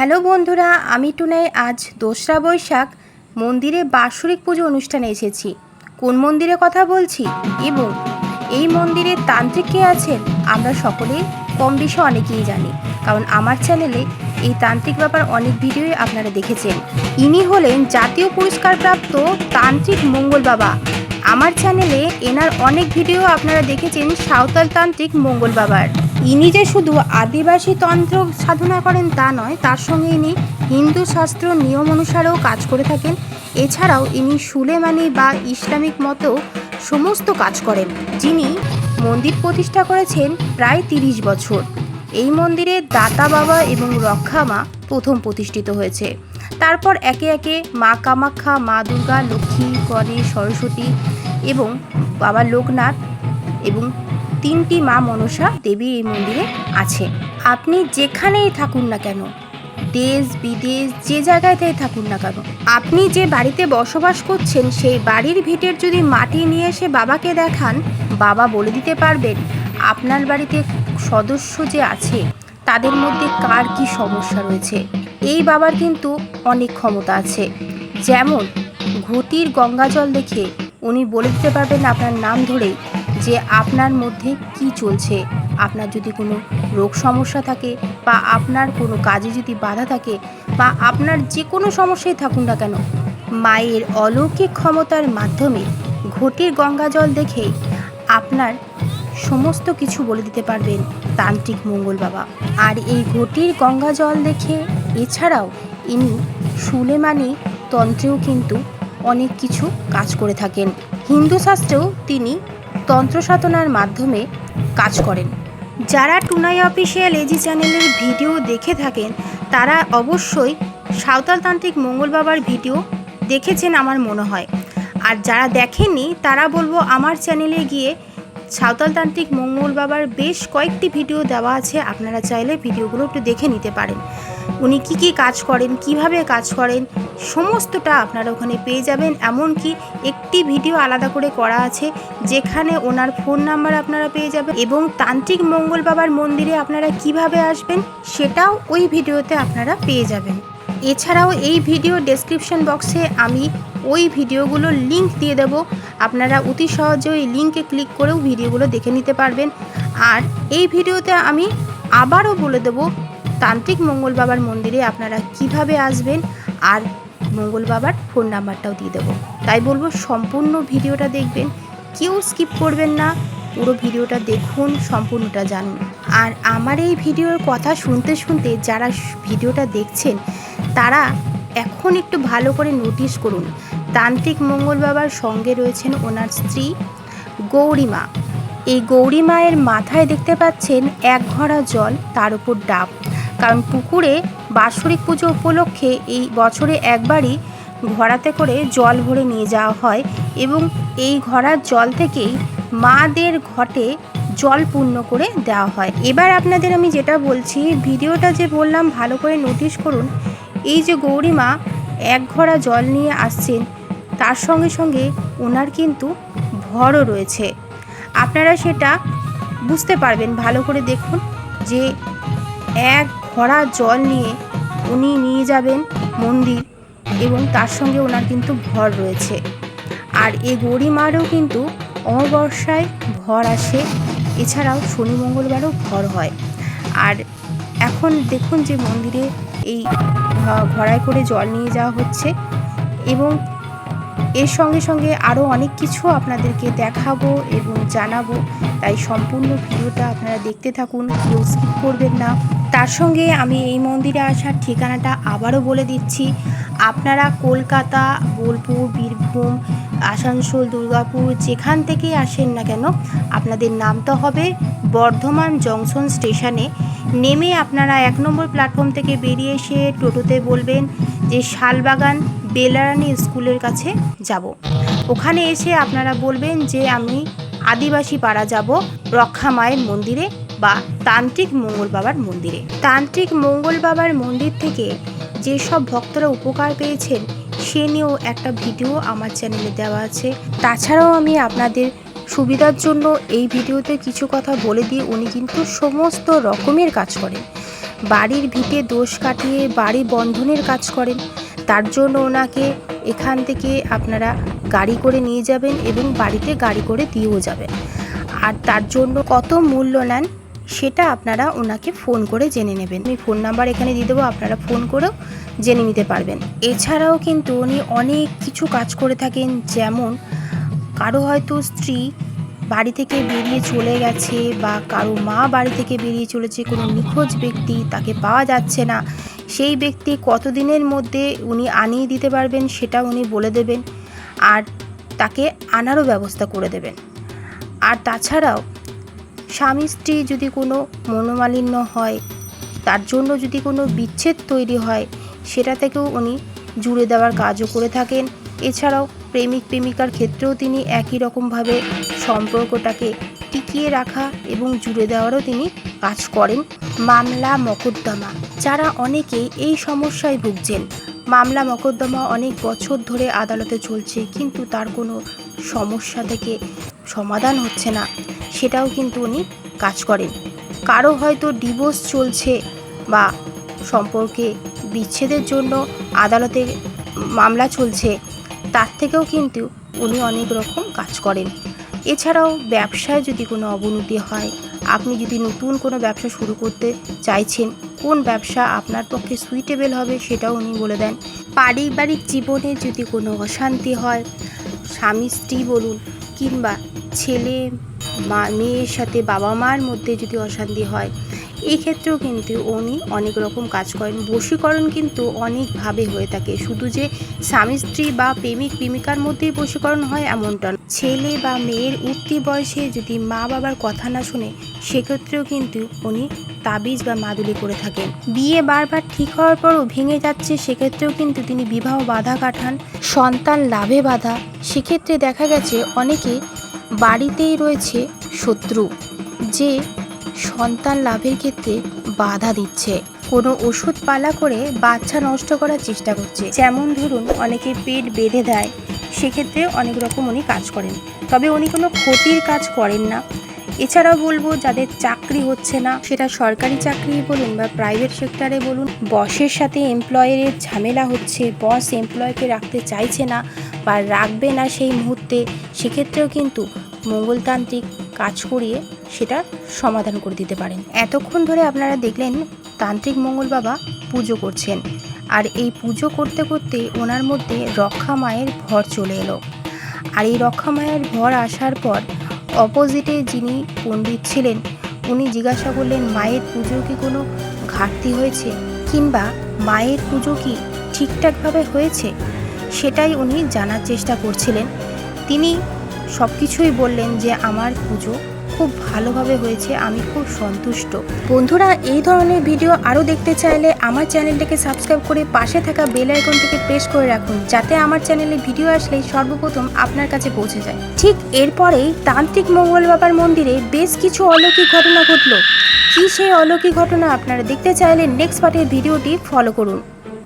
Hello বন্ধুরা, আমি টুনাই। আজ 2রা বৈশাখ মন্দিরে বাৎসরিক পুজো অনুষ্ঠানে এসেছি। কোন মন্দিরে কথা বলছি এবং এই মন্দিরে তান্ত্রিক কে আছেন আমরা সকলেই কম বেশি অনেকেই জানি, কারণ আমার চ্যানেলে এই তান্ত্রিক ব্যাপার অনেক ভিডিওই আপনারা দেখেছেন। ইনি হলেন জাতীয় পুরস্কারপ্রাপ্ত তান্ত্রিক মঙ্গল বাবা। আমার চ্যানেলে এনার অনেক ভিডিও আপনারা দেখেছেন সাঁওতাল তান্ত্রিক মঙ্গল বাবার। ইনি যে শুধু আদিবাসী তন্ত্র সাধনা করেন তা নয়, তার সঙ্গে ইনি হিন্দু শাস্ত্র নিয়ম অনুসারেও কাজ করে থাকেন। এছাড়াও ইনি সুলেমানি বা ইসলামিক মতেও সমস্ত কাজ করেন। যিনি মন্দির প্রতিষ্ঠা করেছেন প্রায় 30 বছর। এই মন্দিরে দাতা বাবা এবং রক্ষা মা প্রথম প্রতিষ্ঠিত হয়েছে। তারপর একে একে মা কামাখ্যা, মা দুর্গা, লক্ষ্মী, গণেশ, সরস্বতী এবং বাবা লোকনাথ এবং 3টি মা মনসা দেবী এই মন্দিরে আছে। আপনি যেখানেই থাকুন না কেন, দেশ বিদেশ যে জায়গাতেই থাকুন না কেন, আপনি যে বাড়িতে বসবাস করছেন সেই বাড়ির ভিটের যদি মাটি নিয়ে এসে বাবাকে দেখান, বাবা বলে দিতে পারবেন আপনার বাড়িতে সদস্য যে আছে তাদের মধ্যে কার কি সমস্যা রয়েছে। এই বাবার কিন্তু অনেক ক্ষমতা আছে। যেমন ঘটির গঙ্গা জল দেখে উনি বলে দিতে পারবেন আপনার নাম ধরেই যে আপনার মধ্যে কি চলছে। আপনার যদি কোনো রোগ সমস্যা থাকে বা আপনার কোনো কাজে যদি বাধা থাকে বা আপনার যে কোনো সমস্যায় থাকুন না কেন, মায়ের অলৌকিক ক্ষমতার মাধ্যমে ঘটির গঙ্গা জল দেখেই আপনার সমস্ত কিছু বলে দিতে পারবেন তান্ত্রিক মঙ্গল বাবা। আর এই ঘটির গঙ্গা জল দেখে এছাড়াও ইনি সুলেমানি তন্ত্রেও কিন্তু অনেক কিছু কাজ করে থাকেন। হিন্দু শাস্ত্রেও তিনি তন্ত্র সাধনার মাধ্যমে কাজ করেন। যারা টুনাই অফিসিয়াল এজি চ্যানেলের ভিডিও দেখে থাকেন তারা অবশ্যই সাঁওতাল তান্ত্রিক মঙ্গল বাবার ভিডিও দেখেছেন আমার মনে হয়। আর যারা দেখেননি তারা বলবো আমার চ্যানেলে গিয়ে সাঁওতাল তান্ত্রিক মঙ্গল বাবার বেশ কয়েকটি ভিডিও দেওয়া আছে, আপনারা চাইলে ভিডিওগুলো একটু দেখে নিতে পারেন। উনি কি কি কাজ করেন, কিভাবে কাজ করেন, সমস্তটা আপনারা ওখানে পেয়ে যাবেন। এমনকি একটি ভিডিও আলাদা করে করা আছে যেখানে ওনার ফোন নাম্বার আপনারা পেয়ে যাবেন এবং তান্ত্রিক মঙ্গল বাবার মন্দিরে আপনারা কিভাবে আসবেন সেটাও ওই ভিডিওতে আপনারা পেয়ে যাবেন। এছাড়াও এই ভিডিও ডেসক্রিপশন বক্সে আমি ওই ভিডিওগুলোর লিঙ্ক দিয়ে দেব, আপনারা অতি সহজে ওই লিঙ্কে ক্লিক করেও ভিডিওগুলো দেখে নিতে পারবেন। আর এই ভিডিওতে আমি আবারও বলে দেব তান্ত্রিক মঙ্গল বাবার মন্দিরে আপনারা কিভাবে আসবেন আর মঙ্গল বাবার ফোন নাম্বারটাও দিয়ে দেবো। তাই বলবো সম্পূর্ণ ভিডিওটা দেখবেন, কেউ স্কিপ করবেন না, পুরো ভিডিওটা দেখুন, সম্পূর্ণটা জানুন। আর আমার এই ভিডিওর কথা শুনতে শুনতে যারা ভিডিওটা দেখছেন তারা এখন একটু ভালো করে নোটিস করুন, তান্ত্রিক মঙ্গল বাবার সঙ্গে রয়েছেন ওনার স্ত্রী গৌরীমা। এই গৌরী মায়ের মাথায় দেখতে পাচ্ছেন এক ঘড়া জল, তার উপর ডাব। কারণ পুকুরে বাৎসরিক পুজো উপলক্ষে এই বছরে একবারই ঘড়াতে করে জল ভরে নিয়ে যাওয়া হয় এবং এই ঘড়ার জল থেকেই মাদের ঘটে জল পূর্ণ করে দেওয়া হয়। এবার আপনাদের আমি যেটা বলছি, ভিডিওটা যে বললাম ভালো করে নোটিস করুন। এই যে গৌরী মা এক ঘড়া জল নিয়ে আসছেন, তার সঙ্গে সঙ্গে ওনার কিন্তু ভরও রয়েছে। আপনারা সেটা বুঝতে পারবেন ভালো করে দেখুন যে এক ঘড়া জল নিয়ে উনি নিয়ে যাবেন মন্দির এবং তার সঙ্গে ওনার কিন্তু ভর রয়েছে। আর এই গৌরী মারও কিন্তু অমাবস্যায় ভর আসে, এছাড়াও শনি মঙ্গলবারও ভর হয়। আর এখন দেখুন যে মন্দিরে এই ঘড়ায় করে জল নিয়ে যাওয়া হচ্ছে এবং এর সঙ্গে সঙ্গে আরও অনেক কিছু আপনাদেরকে দেখাবো এবং জানাবো। তাই সম্পূর্ণ ভিডিওটা আপনারা দেখতে থাকুন, কেউ স্কিপ করবেন না। তার সঙ্গে আমি এই মন্দিরে আসার ঠিকানাটা আবারও বলে দিচ্ছি। আপনারা কলকাতা, বোলপুর, বীরভূম, আসানসোল, দুর্গাপুর যেখান থেকেই আসেন না কেন, আপনাদের নামতে হবে বর্ধমান জংশন স্টেশনে। নেমে আপনারা 1 নম্বর প্ল্যাটফর্ম থেকে বেরিয়ে এসে টোটোতে বলবেন যে শালবাগান বেলারানী স্কুলের কাছে যাব। ওখানে এসে আপনারা বলবেন যে আমি আদিবাসী পাড়া যাব রক্ষা মায়ের মন্দিরে বা তান্ত্রিক মঙ্গল বাবার মন্দিরে। তান্ত্রিক মঙ্গল বাবার মন্দির থেকে যেসব ভক্তরা উপকার পেয়েছেন সে নিয়েও একটা ভিডিও আমার চ্যানেলে দেওয়া আছে। তাছাড়াও আমি আপনাদের সুবিধার জন্য এই ভিডিওতে কিছু কথা বলে দিয়ে উনি কিন্তু সমস্ত রকমের কাজ করেন। বাড়ির ভিটে দোষ কাটিয়ে বাড়ি বন্ধনের কাজ করেন। তার জন্য ওনাকে এখান থেকে আপনারা গাড়ি করে নিয়ে যাবেন এবং বাড়িতে গাড়ি করে দিয়েও যাবেন। আর তার জন্য কত মূল্য নেন সেটা আপনারা ওনাকে ফোন করে জেনে নেবেন। আমি ফোন নাম্বার এখানে দিয়ে দেবো, আপনারা ফোন করেও জেনে নিতে পারবেন। এছাড়াও কিন্তু উনি অনেক কিছু কাজ করে থাকেন, যেমন কারো হয়তো স্ত্রী বাড়ি থেকে বেরিয়ে চলে গেছে বা কারো মা বাড়ি থেকে বেরিয়ে চলেছে, কোনো নিখোঁজ ব্যক্তি, তাকে পাওয়া যাচ্ছে না, সেই ব্যক্তি কতদিনের মধ্যে উনি আনিয়ে দিতে পারবেন সেটা উনি বলে দেবেন আর তাকে আনারও ব্যবস্থা করে দেবেন। আর তাছাড়াও স্বামী স্ত্রী যদি কোনো মনোমালিন্য হয়, তার জন্য যদি কোনো বিচ্ছেদ তৈরি হয়, সেটা থেকেও উনি জুড়ে দেওয়ার কাজও করে থাকেন। এছাড়াও প্রেমিক প্রেমিকার ক্ষেত্রেও তিনি একই রকমভাবে সম্পর্কটাকে টিকিয়ে রাখা এবং জুড়ে দেওয়ারও তিনি কাজ করেন। মামলা মকদ্দমা, যারা অনেকেই এই সমস্যায় ভুগছেন, মামলা মকদ্দমা অনেক বছর ধরে আদালতে চলছে কিন্তু তার কোনো সমস্যা থেকে সমাধান হচ্ছে না, সেটাও কিন্তু উনি কাজ করেন। কারো হয়তো ডিভোর্স চলছে বা সম্পর্কে বিচ্ছেদের জন্য আদালতে মামলা চলছে, তার থেকেও কিন্তু উনি অনেক রকম কাজ করেন। এছাড়াও ব্যবসায় যদি কোনো অবনতি হয়, আপনি যদি নতুন কোনো ব্যবসা শুরু করতে চাইছেন, কোন ব্যবসা আপনার পক্ষে সুইটেবল হবে সেটাও উনি বলে দেন। পারিবারিক জীবনে যদি কোনো অশান্তি হয়, স্বামী স্ত্রী বলুন কিংবা ছেলে মেয়ের সাথে বাবা মার মধ্যে যদি অশান্তি হয়, এই ক্ষেত্রেও কিন্তু উনি অনেক রকম কাজ করেন। বশীকরণ কিন্তু অনেকভাবে হয়ে থাকে, শুধু যে স্বামী স্ত্রী বা প্রেমিক প্রেমিকার মধ্যেই বশীকরণ হয় এমনটা নয়। ছেলে বা মেয়ের উঠতি বয়সে যদি মা বাবার কথা না শোনে, সেক্ষেত্রেও কিন্তু উনি তাবিজ বা মাদুলি করে থাকেন। বিয়ে বারবার ঠিক হওয়ার পরও ভেঙে যাচ্ছে, সেক্ষেত্রেও কিন্তু তিনি বিবাহ বাধা কাটান। সন্তান লাভে বাধা, সেক্ষেত্রে দেখা গেছে অনেকে বাড়িতেই রয়েছে শত্রু, যে সন্তান লাভের ক্ষেত্রে বাধা দিচ্ছে, কোনো ওষুধ পালা করে বাচ্চা নষ্ট করার চেষ্টা করছে। যেমন ধরুন অনেকে পেট বেঁধে দেয়, সেক্ষেত্রে অনেক রকম উনি কাজ করেন, তবে উনি কোনো ক্ষতির কাজ করেন না। এছাড়াও বলবো, যাদের চাকরি হচ্ছে না, সেটা সরকারি চাকরি বলুন বা প্রাইভেট সেক্টরে বলুন, বসের সাথে এমপ্লয়ের ঝামেলা হচ্ছে, বস এমপ্লয়কে রাখতে চাইছে না বা রাখবে না সেই মুহূর্তে, সেক্ষেত্রেও কিন্তু মঙ্গলতান্ত্রিক কাজ করিয়ে সেটা সমাধান করে দিতে পারেন। এতক্ষণ ধরে আপনারা দেখলেন তান্ত্রিক মঙ্গল বাবা পুজো করছেন, আর এই পুজো করতে করতে ওনার মধ্যে রক্ষা মায়ের ভর চলে এলো। আর এই রক্ষা মায়ের ভর আসার পর অপোজিটে যিনি পণ্ডিত ছিলেন, উনি জিজ্ঞাসা করলেন, মায়ের পুজো কি কোনো ঘাটতি হয়েছে কিংবা মায়ের পুজো কি ঠিকঠাকভাবে হয়েছে, সেটাই উনি জানার চেষ্টা করছিলেন। তিনি সব কিছুই বললেন যে আমার পুজো খুব ভালোভাবে হয়েছে, আমি খুব সন্তুষ্ট। বন্ধুরা, এই ধরনের ভিডিও আরও দেখতে চাইলে আমার চ্যানেলটাকে সাবস্ক্রাইব করে পাশে থাকা বেল আইকনটিকে প্রেস করে রাখুন, যাতে আমার চ্যানেলে ভিডিও আসলেই সর্বপ্রথম আপনার কাছে পৌঁছে যায়। ঠিক এরপরেই তান্ত্রিক মঙ্গল বাবার মন্দিরে বেশ কিছু অলৌকিক ঘটনা ঘটল। কী সেই অলৌকিক ঘটনা আপনারা দেখতে চাইলে নেক্সট পার্টের ভিডিওটি ফলো করুন।